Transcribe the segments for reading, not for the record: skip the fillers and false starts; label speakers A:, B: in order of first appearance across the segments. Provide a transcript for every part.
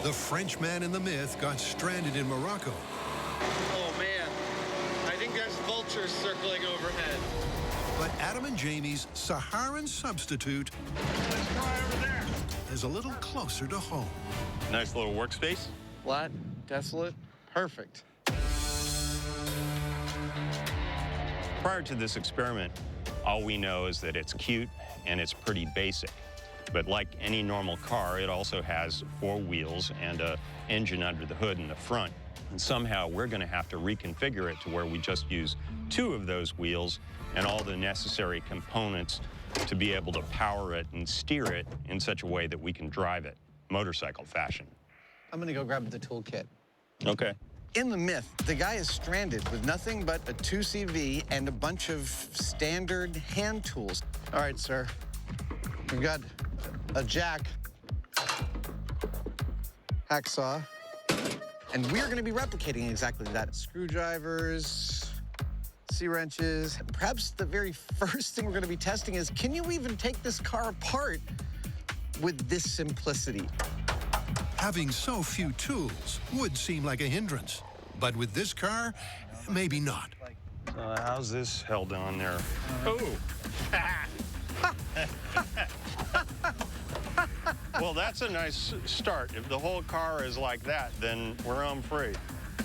A: The Frenchman in the myth got stranded in Morocco.
B: Oh, man. I think there's vultures circling overhead.
A: But Adam and Jamie's Saharan substitute
C: Let's try over there.
A: is a little closer to home.
C: Nice little workspace.
B: Flat, desolate, perfect.
C: Prior to this experiment, all we know is that it's cute and it's pretty basic. But like any normal car, it also has 4 wheels and an engine under the hood in the front. And somehow we're going to have to reconfigure it to where we just use 2 of those wheels and all the necessary components to be able to power it and steer it in such a way that we can drive it, motorcycle fashion.
D: I'm gonna go grab the toolkit.
C: Okay.
D: In the myth, the guy is stranded with nothing but a 2CV and a bunch of standard hand tools. All right, sir. We've got a jack, hacksaw, and we're going to be replicating exactly that. Screwdrivers, C-wrenches. Perhaps the very first thing we're going to be testing is, can you even take this car apart with this simplicity?
A: Having so few tools would seem like a hindrance. But with this car, maybe not.
C: How's this held on there? Oh! Well, that's a nice start. If the whole car is like that, then we're home free.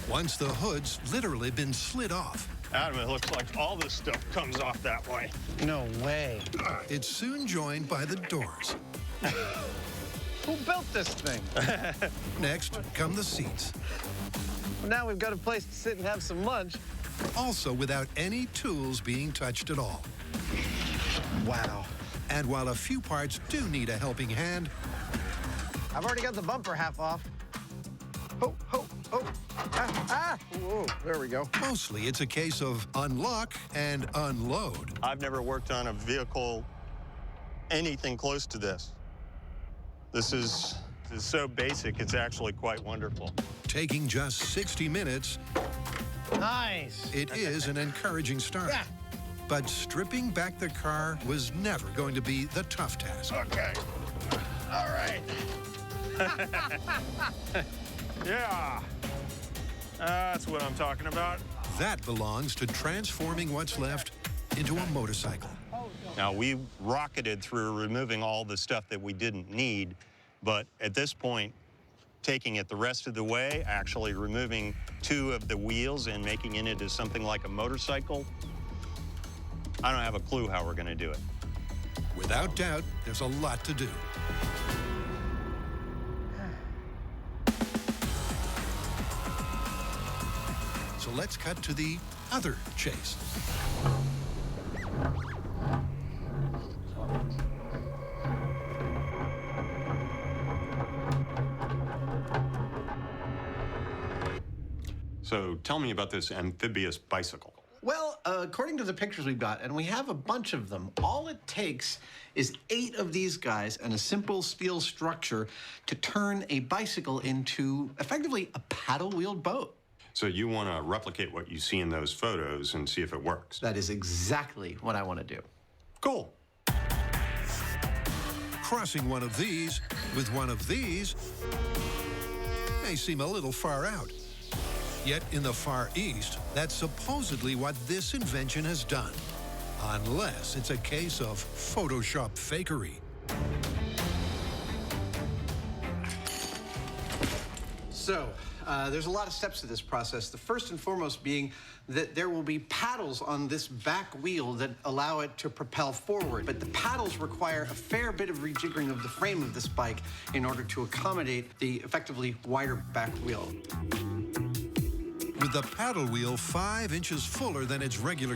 A: Once the hood's literally been slid off,
C: Adam, it looks like all this stuff comes off that way.
D: No way.
A: it's soon joined by the doors.
D: Who built this thing?
A: Next come the seats,
D: Now we've got a place to sit and have some lunch.
A: also without any tools being touched at all.
D: Wow.
A: And while a few parts do need a helping hand,
D: I've already got the bumper half off. Oh, oh, oh. Ah. Whoa, there we go.
A: mostly it's a case of unlock and unload.
C: I've never worked on a vehicle anything close to this. This is so basic, it's actually quite wonderful.
A: Taking just 60 minutes,
D: Nice.
A: it is an encouraging start.
D: Yeah.
A: But stripping back the car was never going to be the tough task.
C: Okay. All right. Yeah. That's what I'm talking about.
A: That belongs to transforming what's left into a motorcycle.
C: Now, we rocketed through removing all the stuff that we didn't need, but at this point, taking it the rest of the way, actually removing 2 of the wheels and making it into something like a motorcycle, I don't have a clue how we're going to do it.
A: Without doubt, there's a lot to do. So let's cut to the other chase.
C: So tell me about this amphibious bicycle.
D: Well, according to the pictures we've got, and we have a bunch of them, all it takes is 8 of these guys and a simple steel structure to turn a bicycle into effectively a paddle-wheeled boat.
C: So you want to replicate what you see in those photos and see if it works.
D: That is exactly what I want to do.
C: Cool.
A: Crossing one of these with one of these may seem a little far out. Yet in the Far East, that's supposedly what this invention has done. Unless it's a case of Photoshop fakery.
D: So, there's a lot of steps to this process. The first and foremost being that there will be paddles on this back wheel that allow it to propel forward. But the paddles require a fair bit of rejiggering of the frame of this bike in order to accommodate the effectively wider back wheel.
A: With the paddle wheel 5 inches fuller than its regular